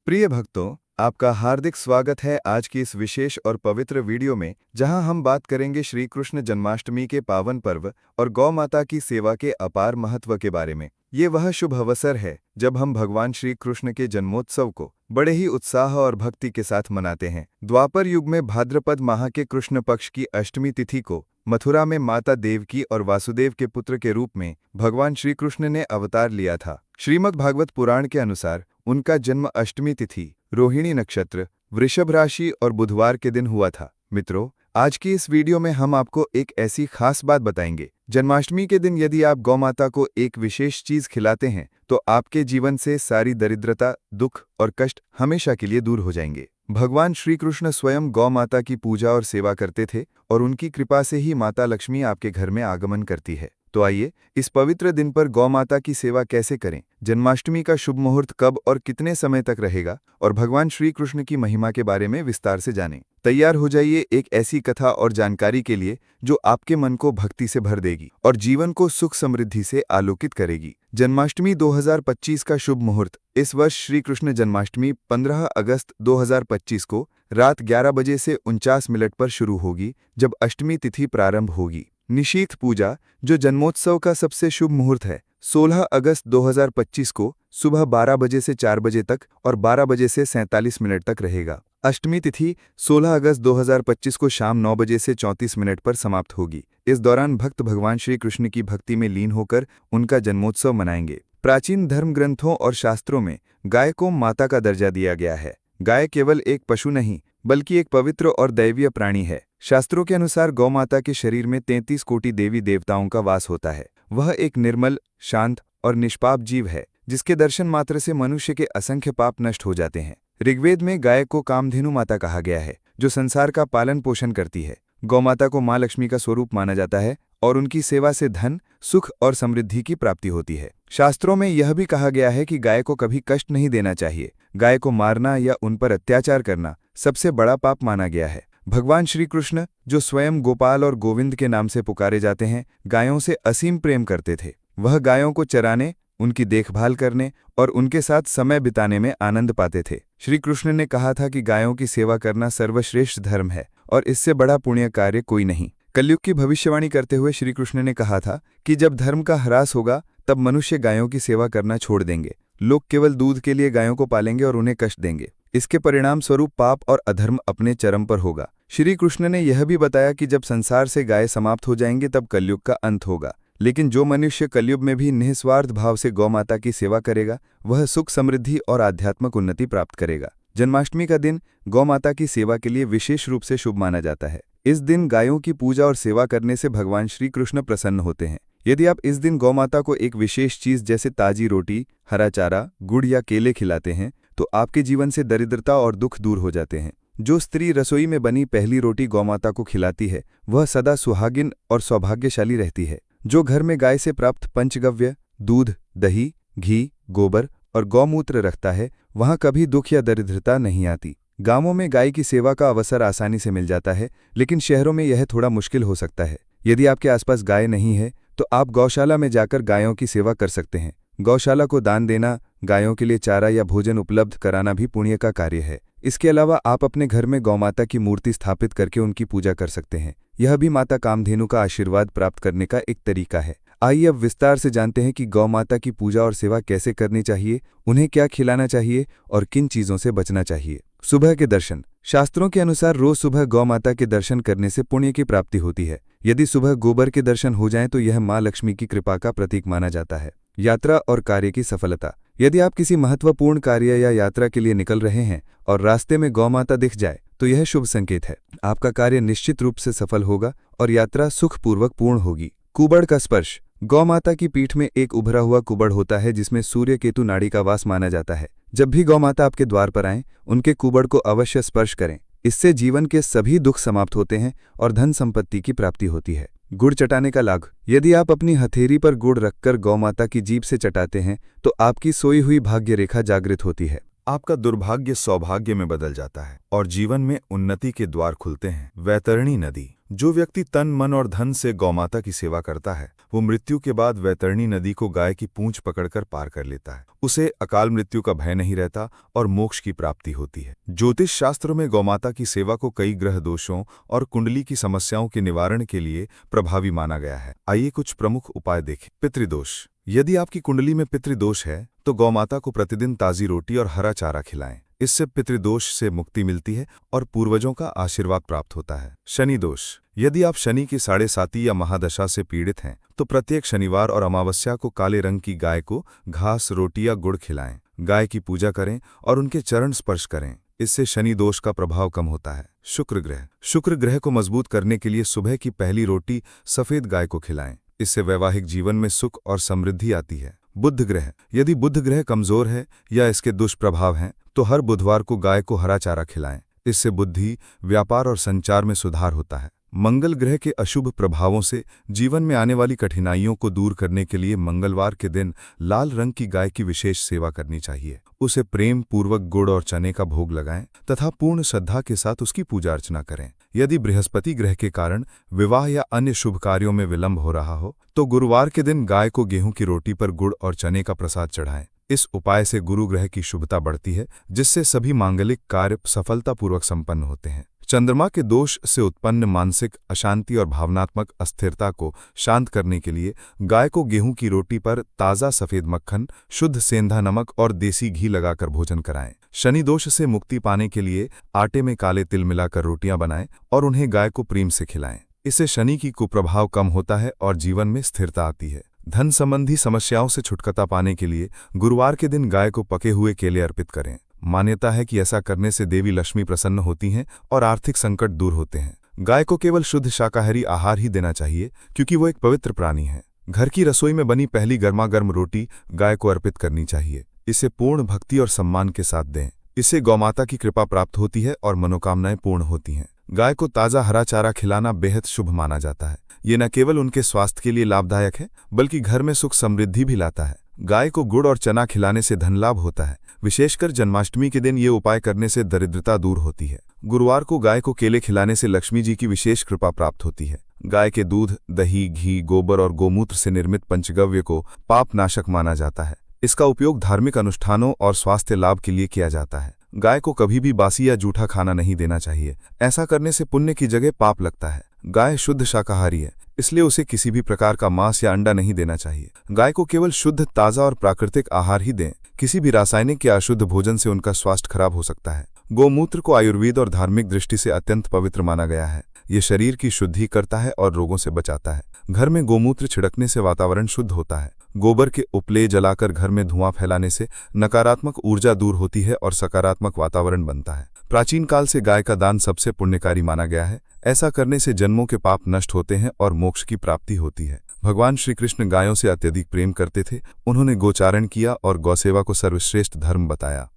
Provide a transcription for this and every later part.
प्रिय भक्तों, आपका हार्दिक स्वागत है आज की इस विशेष और पवित्र वीडियो में, जहां हम बात करेंगे श्री कृष्ण जन्माष्टमी के पावन पर्व और गौ माता की सेवा के अपार महत्व के बारे में। ये वह शुभ अवसर है जब हम भगवान श्री कृष्ण के जन्मोत्सव को बड़े ही उत्साह और भक्ति के साथ मनाते हैं। द्वापर युग में भाद्रपद माह के कृष्ण पक्ष की अष्टमी तिथि को मथुरा में माता देवकी और वासुदेव के पुत्र के रूप में भगवान श्री कृष्ण ने अवतार लिया था। श्रीमद् भागवत पुराण के अनुसार उनका जन्म अष्टमी तिथि, रोहिणी नक्षत्र, वृषभ राशि और बुधवार के दिन हुआ था। मित्रों, आज की इस वीडियो में हम आपको एक ऐसी खास बात बताएंगे। जन्माष्टमी के दिन यदि आप गौ माता को एक विशेष चीज खिलाते हैं तो आपके जीवन से सारी दरिद्रता, दुख और कष्ट हमेशा के लिए दूर हो जाएंगे। भगवान श्री कृष्ण स्वयं गौ माता की पूजा और सेवा करते थे और उनकी कृपा से ही माता लक्ष्मी आपके घर में आगमन करती है। तो आइए, इस पवित्र दिन पर गौ माता की सेवा कैसे करें, जन्माष्टमी का शुभ मुहूर्त कब और कितने समय तक रहेगा, और भगवान श्री कृष्ण की महिमा के बारे में विस्तार से जानें। तैयार हो जाइए एक ऐसी कथा और जानकारी के लिए जो आपके मन को भक्ति से भर देगी और जीवन को सुख समृद्धि से आलोकित करेगी। जन्माष्टमी 2025 का शुभ मुहूर्त। इस वर्ष श्री कृष्ण जन्माष्टमी 15 अगस्त 2025 को रात 11 बजे से 49 मिनट पर शुरू होगी, जब अष्टमी तिथि प्रारंभ होगी। निशीथ पूजा, जो जन्मोत्सव का सबसे शुभ मुहूर्त है, 16 अगस्त 2025 को सुबह 12 बजे से 4 बजे तक और 12 बजे से 47 मिनट तक रहेगा। अष्टमी तिथि 16 अगस्त 2025 को शाम 9 बजे से 34 मिनट पर समाप्त होगी। इस दौरान भक्त भगवान श्री कृष्ण की भक्ति में लीन होकर उनका जन्मोत्सव मनाएंगे। प्राचीन धर्म ग्रंथों और शास्त्रों में गाय को माता का दर्जा दिया गया है। गाय केवल एक पशु नहीं, बल्कि एक पवित्र और दैवीय प्राणी है। शास्त्रों के अनुसार गौ माता के शरीर में 33 कोटि देवी देवताओं का वास होता है। वह एक निर्मल, शांत और निष्पाप जीव है, जिसके दर्शन मात्र से मनुष्य के असंख्य पाप नष्ट हो जाते हैं। ऋग्वेद में गाय को कामधेनु माता कहा गया है, जो संसार का पालन पोषण करती है। गौ माता को माँ लक्ष्मी का स्वरूप माना जाता है और उनकी सेवा से धन, सुख और समृद्धि की प्राप्ति होती है। शास्त्रों में यह भी कहा गया है कि गाय को कभी कष्ट नहीं देना चाहिए। गाय को मारना या उन पर अत्याचार करना सबसे बड़ा पाप माना गया है। भगवान श्री कृष्ण, जो स्वयं गोपाल और गोविंद के नाम से पुकारे जाते हैं, गायों से असीम प्रेम करते थे। वह गायों को चराने, उनकी देखभाल करने और उनके साथ समय बिताने में आनंद पाते थे। श्री कृष्ण ने कहा था कि गायों की सेवा करना सर्वश्रेष्ठ धर्म है और इससे बड़ा पुण्य कार्य कोई नहीं। कलयुग की भविष्यवाणी करते हुए श्री कृष्ण ने कहा था कि जब धर्म का ह्रास होगा तब मनुष्य गायों की सेवा करना छोड़ देंगे। लोग केवल दूध के लिए गायों को पालेंगे और उन्हें कष्ट देंगे। इसके परिणाम स्वरूप पाप और अधर्म अपने चरम पर होगा। श्री कृष्ण ने यह भी बताया कि जब संसार से गाय समाप्त हो जाएंगे तब कलयुग का अंत होगा। लेकिन जो मनुष्य कलयुग में भी निस्वार्थ भाव से गौ माता की सेवा करेगा, वह सुख, समृद्धि और आध्यात्मिक उन्नति प्राप्त करेगा। जन्माष्टमी का दिन गौ माता की सेवा के लिए विशेष रूप से शुभ माना जाता है। इस दिन गायों की पूजा और सेवा करने से भगवान श्री कृष्ण प्रसन्न होते हैं। यदि आप इस दिन गौ माता को एक विशेष चीज जैसे ताजी रोटी, हरा चारा, गुड़ या केले खिलाते हैं तो आपके जीवन से दरिद्रता और दुख दूर हो जाते हैं। जो स्त्री रसोई में बनी पहली रोटी गौ माता को खिलाती है, वह सदा सुहागिन और सौभाग्यशाली रहती है। जो घर में गाय से प्राप्त पंचगव्य, दूध, दही, घी, गोबर और गौमूत्र रखता है, वहां कभी दुख या दरिद्रता नहीं आती। गांवों में गाय की सेवा का अवसर आसानी से मिल जाता है, लेकिन शहरों में यह थोड़ा मुश्किल हो सकता है। यदि आपके आसपास गाय नहीं है तो आप गौशाला में जाकर गायों की सेवा कर सकते हैं। गौशाला को दान देना, गायों के लिए चारा या भोजन उपलब्ध कराना भी पुण्य का कार्य है। इसके अलावा आप अपने घर में गौमाता की मूर्ति स्थापित करके उनकी पूजा कर सकते हैं। यह भी माता कामधेनु का आशीर्वाद प्राप्त करने का एक तरीका है। आइए अब विस्तार से जानते हैं कि गौ माता की पूजा और सेवा कैसे करनी चाहिए, उन्हें क्या खिलाना चाहिए और किन चीजों से बचना चाहिए। सुबह के दर्शन। शास्त्रों के अनुसार रोज सुबह गौ माता के दर्शन करने से पुण्य की प्राप्ति होती है। यदि सुबह गोबर के दर्शन हो जाएं तो यह माँ लक्ष्मी की कृपा का प्रतीक माना जाता है। यात्रा और कार्य की सफलता। यदि आप किसी महत्वपूर्ण कार्य या यात्रा के लिए निकल रहे हैं और रास्ते में गौ माता दिख जाए तो यह शुभ संकेत है। आपका कार्य निश्चित रूप से सफल होगा और यात्रा सुखपूर्वक पूर्ण होगी। कुबड़ का स्पर्श। गौ माता की पीठ में एक उभरा हुआ कुबड़ होता है जिसमें सूर्य केतु नाड़ी का वास माना जाता है। जब भी गौ माता आपके द्वार पर आएं, उनके कुबड़ को अवश्य स्पर्श करें। इससे जीवन के सभी दुख समाप्त होते हैं और धन संपत्ति की प्राप्ति होती है। गुड़ चटाने का लाभ। यदि आप अपनी हथेली पर गुड़ रखकर गौ माता की जीभ से चटाते हैं तो आपकी सोई हुई भाग्य रेखा जागृत होती है। आपका दुर्भाग्य सौभाग्य में बदल जाता है और जीवन में उन्नति के द्वार खुलते हैं। वैतरणी नदी। जो व्यक्ति तन मन और धन से गौमाता की सेवा करता है वो मृत्यु के बाद वैतरणी नदी को गाय की पूंछ पकड़कर पार कर लेता है। उसे अकाल मृत्यु का भय नहीं रहता और मोक्ष की प्राप्ति होती है। ज्योतिष शास्त्रों में गौमाता की सेवा को कई ग्रह दोषों और कुंडली की समस्याओं के निवारण के लिए प्रभावी माना गया है। आइए कुछ प्रमुख उपाय देखें। पितृदोष। यदि आपकी कुंडली में पितृदोष है तो गौमाता को प्रतिदिन ताजी रोटी और हरा चारा खिलाएं। इससे पितृदोष से मुक्ति मिलती है और पूर्वजों का आशीर्वाद प्राप्त होता है। शनि दोष। यदि आप शनि की 7.5 या महादशा से पीड़ित हैं तो प्रत्येक शनिवार और अमावस्या को काले रंग की गाय को घास, रोटी या गुड़ खिलाएं। गाय की पूजा करें और उनके चरण स्पर्श करें। इससे शनि दोष का प्रभाव कम होता है। शुक्र ग्रह। शुक्र ग्रह को मजबूत करने के लिए सुबह की पहली रोटी सफेद गाय को खिलाएं। इससे वैवाहिक जीवन में सुख और समृद्धि आती है। बुध ग्रह। यदि बुध ग्रह कमजोर है या इसके दुष्प्रभाव हैं तो हर बुधवार को गाय को हरा चारा खिलाएं। इससे बुद्धि, व्यापार और संचार में सुधार होता है। मंगल ग्रह के अशुभ प्रभावों से जीवन में आने वाली कठिनाइयों को दूर करने के लिए मंगलवार के दिन लाल रंग की गाय की विशेष सेवा करनी चाहिए। उसे प्रेम पूर्वक गुड़ और चने का भोग लगाएं तथा पूर्ण श्रद्धा के साथ उसकी पूजा अर्चना करें। यदि बृहस्पति ग्रह के कारण विवाह या अन्य शुभ कार्यों में विलंब हो रहा हो तो गुरुवार के दिन गाय को गेहूं की रोटी पर गुड़ और चने का प्रसाद चढ़ाएं। इस उपाय से गुरु ग्रह की शुभता बढ़ती है जिससे सभी मांगलिक कार्य सफलतापूर्वक संपन्न होते हैं। चंद्रमा के दोष से उत्पन्न मानसिक अशांति और भावनात्मक अस्थिरता को शांत करने के लिए गाय को गेहूं की रोटी पर ताज़ा सफ़ेद मक्खन, शुद्ध सेंधा नमक और देसी घी लगाकर भोजन कराएं। शनि दोष से मुक्ति पाने के लिए आटे में काले तिल मिलाकर रोटियां बनाएं और उन्हें गाय को प्रेम से खिलाएं। इससे शनि की कुप्रभाव कम होता है और जीवन में स्थिरता आती है। धन संबंधी समस्याओं से छुटकारा पाने के लिए गुरुवार के दिन गाय को पके हुए केले अर्पित करें। मान्यता है कि ऐसा करने से देवी लक्ष्मी प्रसन्न होती हैं और आर्थिक संकट दूर होते हैं। गाय को केवल शुद्ध शाकाहारी आहार ही देना चाहिए क्योंकि वो एक पवित्र प्राणी है। घर की रसोई में बनी पहली गर्मागर्म रोटी गाय को अर्पित करनी चाहिए। इसे पूर्ण भक्ति और सम्मान के साथ दें। इससे गौमाता की कृपा प्राप्त होती है और मनोकामनाएं पूर्ण होती हैं। गाय को ताज़ा हरा चारा खिलाना बेहद शुभ माना जाता है। ये न केवल उनके स्वास्थ्य के लिए लाभदायक है बल्कि घर में सुख समृद्धि भी लाता है। गाय को गुड़ और चना खिलाने से धन लाभ होता है। विशेषकर जन्माष्टमी के दिन ये उपाय करने से दरिद्रता दूर होती है। गुरुवार को गाय को केले खिलाने से लक्ष्मी जी की विशेष कृपा प्राप्त होती है। गाय के दूध, दही, घी, गोबर और गोमूत्र से निर्मित पंचगव्य को पाप नाशक माना जाता है। इसका उपयोग धार्मिक अनुष्ठानों और स्वास्थ्य लाभ के लिए किया जाता है। गाय को कभी भी बासी या जूठा खाना नहीं देना चाहिए। ऐसा करने से पुण्य की जगह पाप लगता है। गाय शुद्ध शाकाहारी है इसलिए उसे किसी भी प्रकार का मांस या अंडा नहीं देना चाहिए। गाय को केवल शुद्ध, ताज़ा और प्राकृतिक आहार ही दें। किसी भी रासायनिक या अशुद्ध भोजन से उनका स्वास्थ्य खराब हो सकता है। गोमूत्र को आयुर्वेद और धार्मिक दृष्टि से अत्यंत पवित्र माना गया है। ये शरीर की शुद्धि करता है और रोगों से बचाता है। घर में गोमूत्र छिड़कने से वातावरण शुद्ध होता है। गोबर के उपले जलाकर घर में धुआं फैलाने से नकारात्मक ऊर्जा दूर होती है और सकारात्मक वातावरण बनता है। प्राचीन काल से गाय का दान सबसे पुण्यकारी माना गया है। ऐसा करने से जन्मों के पाप नष्ट होते हैं और मोक्ष की प्राप्ति होती है। भगवान श्री कृष्ण गायों से अत्यधिक प्रेम करते थे। उन्होंने गोचारण किया और गौसेवा को सर्वश्रेष्ठ धर्म बताया।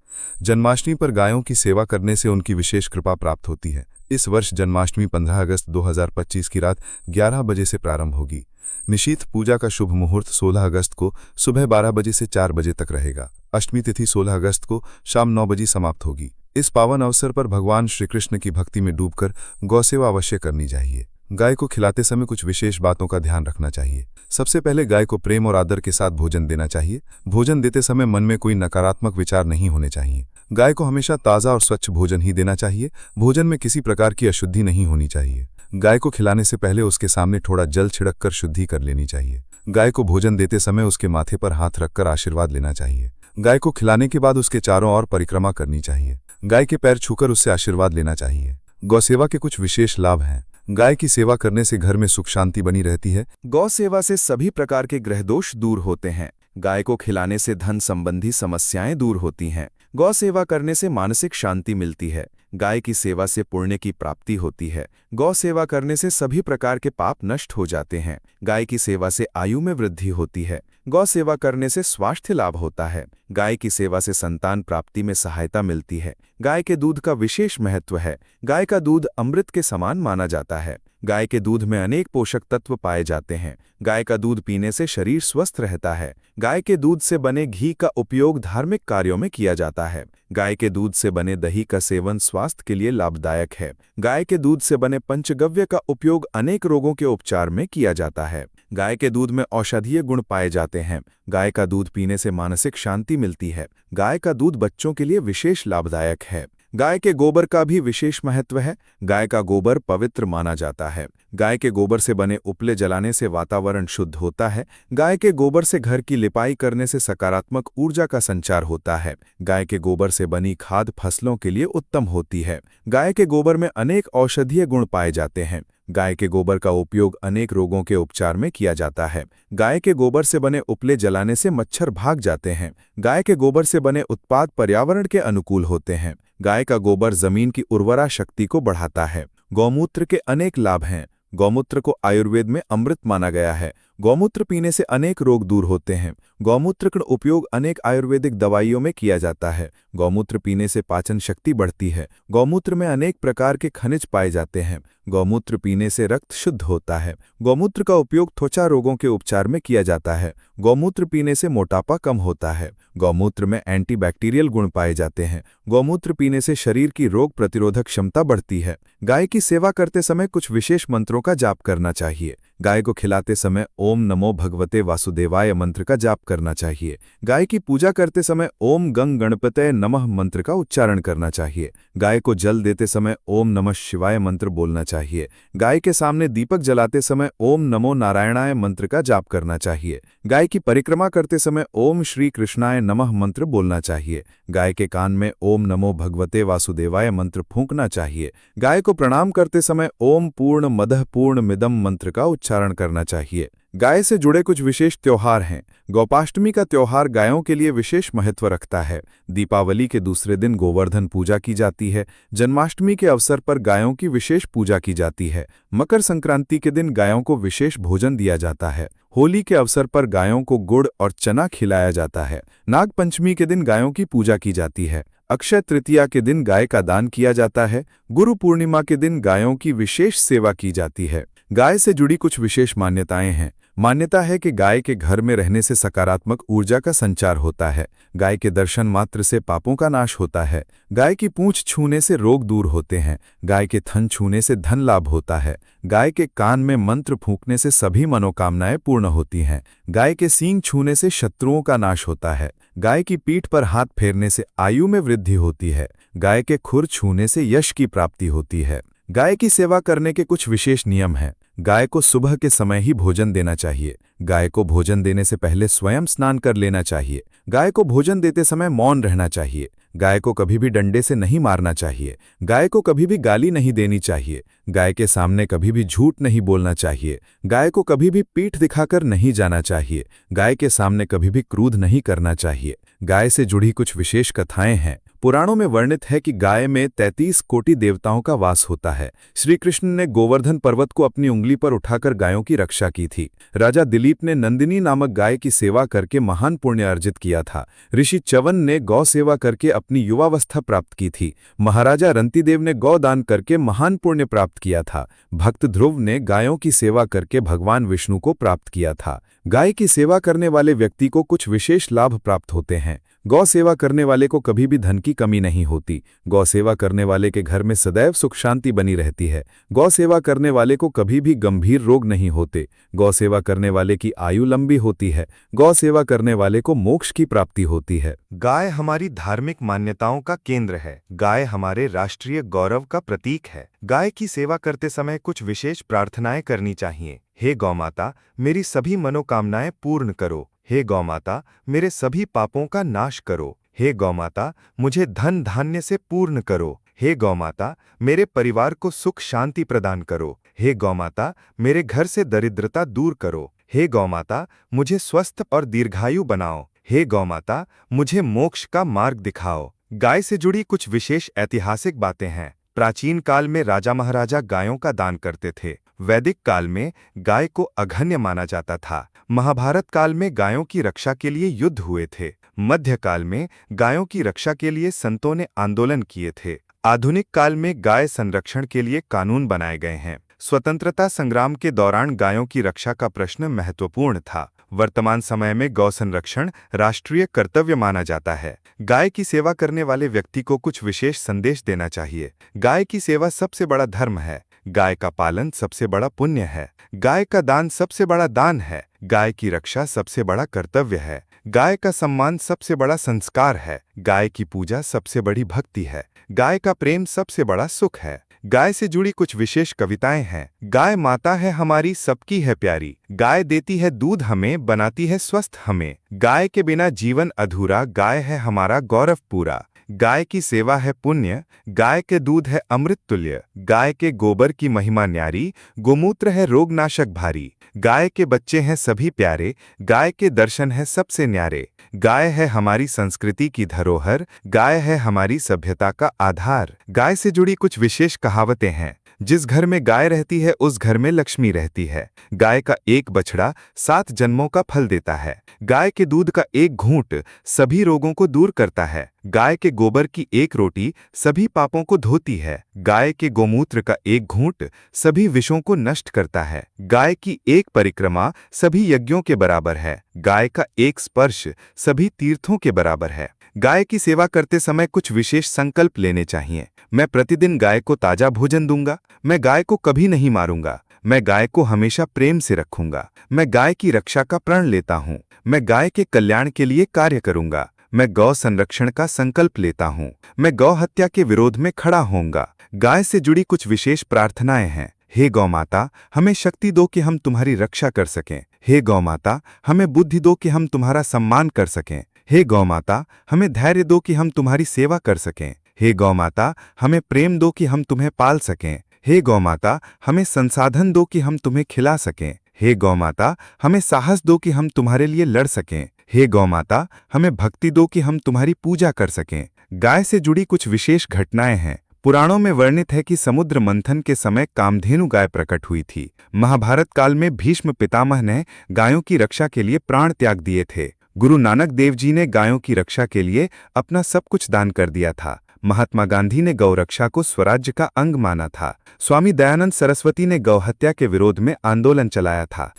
जन्माष्टमी पर गायों की सेवा करने से उनकी विशेष कृपा प्राप्त होती है। इस वर्ष जन्माष्टमी 15 अगस्त 2025 की रात 11 बजे से प्रारंभ होगी। निशीथ पूजा का शुभ मुहूर्त 16 अगस्त को सुबह 12 बजे से 4 बजे तक रहेगा। अष्टमी तिथि 16 अगस्त को शाम 9 बजे समाप्त होगी। इस पावन अवसर पर भगवान श्री कृष्ण की भक्ति में डूबकर गौसेवा अवश्य करनी चाहिए। गाय को खिलाते समय कुछ विशेष बातों का ध्यान रखना चाहिए। सबसे पहले गाय को प्रेम और आदर के साथ भोजन देना चाहिए। भोजन देते समय मन में कोई नकारात्मक विचार नहीं होने चाहिए। गाय को हमेशा ताज़ा और स्वच्छ भोजन ही देना चाहिए। भोजन में किसी प्रकार की अशुद्धि नहीं होनी चाहिए। गाय को खिलाने से पहले उसके सामने थोड़ा जल छिड़ककर शुद्धि कर लेनी चाहिए। गाय को भोजन देते समय उसके माथे पर हाथ रखकर आशीर्वाद लेना चाहिए। गाय को खिलाने के बाद उसके चारों ओर परिक्रमा करनी चाहिए। गाय के पैर छूकर उससे आशीर्वाद लेना चाहिए। गौसेवा के कुछ विशेष लाभ हैं। गाय की सेवा करने से घर में सुख शांति बनी रहती है। गौ सेवा से सभी प्रकार के ग्रह दोष दूर होते हैं। गाय को खिलाने से धन संबंधी समस्याएं दूर होती हैं। गौ सेवा करने से मानसिक शांति मिलती है। गाय की सेवा से पुण्य की प्राप्ति होती है। गौ सेवा करने से सभी प्रकार के पाप नष्ट हो जाते हैं। गाय की सेवा से आयु में वृद्धि होती है। गौ सेवा करने से स्वास्थ्य लाभ होता है। गाय की सेवा से संतान प्राप्ति में सहायता मिलती है। गाय के दूध का विशेष महत्व है। गाय का दूध अमृत के समान माना जाता है। गाय के दूध में अनेक पोषक तत्व पाए जाते हैं। गाय का दूध पीने से शरीर स्वस्थ रहता है। गाय के दूध से बने घी का उपयोग धार्मिक कार्यों में किया जाता है। गाय के दूध से बने दही का सेवन स्वास्थ्य के लिए लाभदायक है। गाय के दूध से बने पंचगव्य का उपयोग अनेक रोगों के उपचार में किया जाता है। गाय के दूध में औषधीय गुण पाए जाते हैं। गाय का दूध पीने से मानसिक शांति मिलती है। गाय का दूध बच्चों के लिए विशेष लाभदायक है। गाय के गोबर का भी विशेष महत्व है। गाय का गोबर पवित्र माना जाता है। गाय के गोबर से बने उपले जलाने से वातावरण शुद्ध होता है। गाय के गोबर से घर की लिपाई करने से सकारात्मक ऊर्जा का संचार होता है। गाय के गोबर से बनी खाद फसलों के लिए उत्तम होती है। गाय के गोबर में अनेक औषधीय गुण पाए जाते हैं। गाय के गोबर का उपयोग अनेक रोगों के उपचार में किया जाता है। गाय के गोबर से बने उपले जलाने से मच्छर भाग जाते हैं। गाय के गोबर से बने उत्पाद पर्यावरण के अनुकूल होते हैं। गाय का गोबर जमीन की उर्वरा शक्ति को बढ़ाता है। गौमूत्र के अनेक लाभ हैं। गौमूत्र को आयुर्वेद में अमृत माना गया है। गौमूत्र पीने से अनेक रोग दूर होते हैं। गौमूत्र का उपयोग अनेक आयुर्वेदिक दवाइयों में किया जाता है। गौमूत्र पीने से पाचन शक्ति बढ़ती है। गौमूत्र में अनेक प्रकार के खनिज पाए जाते हैं। गौमूत्र पीने से रक्त शुद्ध होता है। गौमूत्र का उपयोग त्वचा रोगों के उपचार में किया जाता है। गौमूत्र पीने से मोटापा कम होता है। गौमूत्र में एंटीबैक्टीरियल गुण पाए जाते हैं। गौमूत्र पीने से शरीर की रोग प्रतिरोधक क्षमता बढ़ती है। गाय की सेवा करते समय कुछ विशेष मंत्रों का जाप करना चाहिए। गाय को खिलाते समय ओम नमो भगवते वासुदेवाय मंत्र का जाप करना चाहिए। गाय की पूजा करते समय ओम गंग गणपतये नमः मंत्र का उच्चारण करना चाहिए। गाय को जल देते समय ओम नमः शिवाय मंत्र बोलना चाहिए। गाय के सामने दीपक जलाते समय ओम नमो नारायणाय मंत्र का जाप करना चाहिए। गाय की परिक्रमा करते समय ओम श्री कृष्णाय नमः मंत्र बोलना चाहिए। गाय के कान में ओम नमो भगवते वासुदेवाय मंत्र फूंकना चाहिए। गाय को प्रणाम करते समय ओम पूर्ण मदः पूर्ण मिदम मंत्र का उच्चारण करना चाहिए। गाय से जुड़े कुछ विशेष त्योहार हैं। गोपाष्टमी का त्योहार गायों के लिए विशेष महत्व रखता है। दीपावली के दूसरे दिन गोवर्धन पूजा की जाती है। जन्माष्टमी के अवसर पर गायों की विशेष पूजा की जाती है। मकर संक्रांति के दिन गायों को विशेष भोजन दिया जाता है। होली के अवसर पर गायों को गुड़ और चना खिलाया जाता है। नाग पंचमी के दिन गायों की पूजा की जाती है। अक्षय तृतीया के दिन गाय का दान किया जाता है। गुरु पूर्णिमा के दिन गायों की विशेष सेवा की जाती है। गाय से जुड़ी कुछ विशेष मान्यताएं हैं। मान्यता है कि गाय के घर में रहने से सकारात्मक ऊर्जा का संचार होता है। गाय के दर्शन मात्र से पापों का नाश होता है। गाय की पूंछ छूने से रोग दूर होते हैं। गाय के थन छूने से धन लाभ होता है। गाय के कान में मंत्र फूंकने से सभी मनोकामनाएं पूर्ण होती हैं। गाय के सींग छूने से शत्रुओं का नाश होता है। गाय की पीठ पर हाथ फेरने से आयु में वृद्धि होती है। गाय के खुर छूने से यश की प्राप्ति होती है। गाय की सेवा करने के कुछ विशेष नियम हैं। गाय को सुबह के समय ही भोजन देना चाहिए। गाय को भोजन देने से पहले स्वयं स्नान कर लेना चाहिए। गाय को भोजन देते समय मौन रहना चाहिए। गाय को कभी भी डंडे से नहीं मारना चाहिए। गाय को कभी भी गाली नहीं देनी चाहिए। गाय के सामने कभी भी झूठ नहीं बोलना चाहिए। गाय को कभी भी पीठ दिखाकर नहीं जाना चाहिए। गाय के सामने कभी भी क्रोध नहीं करना चाहिए। गाय से जुड़ी कुछ विशेष कथाएं हैं। पुराणों में वर्णित है कि गाय में 33 कोटि देवताओं का वास होता है। श्री कृष्ण ने गोवर्धन पर्वत को अपनी उंगली पर उठाकर गायों की रक्षा की थी। राजा दिलीप ने नंदिनी नामक गाय की सेवा करके महान पुण्य अर्जित किया था। ऋषि च्यवन ने गौ सेवा करके अपनी युवावस्था प्राप्त की थी। महाराजा रंतिदेव ने गौ दान करके महान पुण्य प्राप्त किया था। भक्त ध्रुव ने गायों की सेवा करके भगवान विष्णु को प्राप्त किया था। गाय की सेवा करने वाले व्यक्ति को कुछ विशेष लाभ प्राप्त होते हैं। गौ सेवा करने वाले को कभी भी धन की कमी नहीं होती। गौ सेवा करने वाले के घर में सदैव सुख शांति बनी रहती है। गौ सेवा करने वाले को कभी भी गंभीर रोग नहीं होते। गौ सेवा करने वाले की आयु लंबी होती है। गौ सेवा करने वाले को मोक्ष की प्राप्ति होती है। गाय हमारी धार्मिक मान्यताओं का केंद्र है। गाय हमारे राष्ट्रीय गौरव का प्रतीक है। गाय की सेवा करते समय कुछ विशेष प्रार्थनाएं करनी चाहिए। हे गौमाता, मेरी सभी मनोकामनाएं पूर्ण करो। हे गौमाता, मेरे सभी पापों का नाश करो। हे गौमाता, मुझे धन धान्य से पूर्ण करो। हे गौमाता, मेरे परिवार को सुख शांति प्रदान करो। हे गौमाता, मेरे घर से दरिद्रता दूर करो। हे गौमाता, मुझे स्वस्थ और दीर्घायु बनाओ। हे गौमाता, मुझे मोक्ष का मार्ग दिखाओ। गाय से जुड़ी कुछ विशेष ऐतिहासिक बातें हैं। प्राचीन काल में राजा महाराजा गायों का दान करते थे। वैदिक काल में गाय को अघन्य माना जाता था। महाभारत काल में गायों की रक्षा के लिए युद्ध हुए थे। मध्यकाल में गायों की रक्षा के लिए संतों ने आंदोलन किए थे। आधुनिक काल में गाय संरक्षण के लिए कानून बनाए गए हैं। स्वतंत्रता संग्राम के दौरान गायों की रक्षा का प्रश्न महत्वपूर्ण था। वर्तमान समय में गौ संरक्षण राष्ट्रीय कर्तव्य माना जाता है। गाय की सेवा करने वाले व्यक्ति को कुछ विशेष संदेश देना चाहिए। गाय की सेवा सबसे बड़ा धर्म है। गाय का पालन सबसे बड़ा पुण्य है। गाय का दान सबसे बड़ा दान है। गाय की रक्षा सबसे बड़ा कर्तव्य है। गाय का सम्मान सबसे बड़ा संस्कार है। गाय की पूजा सबसे बड़ी भक्ति है। गाय का प्रेम सबसे बड़ा सुख है। गाय से जुड़ी कुछ विशेष कविताएं हैं। गाय माता है हमारी, सबकी है प्यारी। गाय देती है दूध हमें, बनाती है स्वस्थ हमें। गाय के बिना जीवन अधूरा, गाय है हमारा गौरव पूरा। गाय की सेवा है पुण्य, गाय के दूध है अमृत तुल्य। गाय के गोबर की महिमा न्यारी, गोमूत्र है रोगनाशक भारी। गाय के बच्चे हैं सभी प्यारे, गाय के दर्शन है सबसे न्यारे। गाय है हमारी संस्कृति की धरोहर, गाय है हमारी सभ्यता का आधार। गाय से जुड़ी कुछ विशेष कहावतें हैं। जिस घर में गाय रहती है उस घर में लक्ष्मी रहती है। गाय का एक बछड़ा 7 जन्मों का फल देता है। गाय के दूध का एक घूंट सभी रोगों को दूर करता है। गाय के गोबर की एक रोटी सभी पापों को धोती है। गाय के गोमूत्र का एक घूंट सभी विषों को नष्ट करता है। गाय की एक परिक्रमा सभी यज्ञों के बराबर है। गाय का एक स्पर्श सभी तीर्थों के बराबर है। गाय की सेवा करते समय कुछ विशेष संकल्प लेने चाहिए। मैं प्रतिदिन गाय को ताजा भोजन दूंगा। मैं गाय को कभी नहीं मारूंगा। मैं गाय को हमेशा प्रेम से रखूंगा। मैं गाय की रक्षा का प्रण लेता हूँ। मैं गाय के कल्याण के लिए कार्य करूंगा। मैं गौ संरक्षण का संकल्प लेता हूँ। मैं गौ हत्या के विरोध में खड़ा होऊंगा। गाय से जुड़ी कुछ विशेष प्रार्थनाएं हैं। हे गौ माता, हमें शक्ति दो कि हम तुम्हारी रक्षा कर सकें। हे गौ माता, हमें बुद्धि दो कि हम तुम्हारा सम्मान कर सकें। हे गौ माता, हमें धैर्य दो कि हम तुम्हारी सेवा कर सकें। हे गौ माता, हमें प्रेम दो कि हम तुम्हें पाल सकें। हे गौ माता, हमें संसाधन दो कि हम तुम्हें खिला सकें। हे गौ माता, हमें साहस दो कि हम तुम्हारे लिए लड़ सकें। हे गौ माता, हमें भक्ति दो कि हम तुम्हारी पूजा कर सकें। गाय से जुड़ी कुछ विशेष घटनाएं हैं। पुराणों में वर्णित है कि समुद्र मंथन के समय कामधेनु गाय प्रकट हुई थी। महाभारत काल में भीष्म पितामह ने गायों की रक्षा के लिए प्राण त्याग दिए थे। गुरु नानक देव जी ने गायों की रक्षा के लिए अपना सब कुछ दान कर दिया था। महात्मा गांधी ने गौ रक्षा को स्वराज्य का अंग माना था। स्वामी दयानंद सरस्वती ने गौ हत्या के विरोध में आंदोलन चलाया था।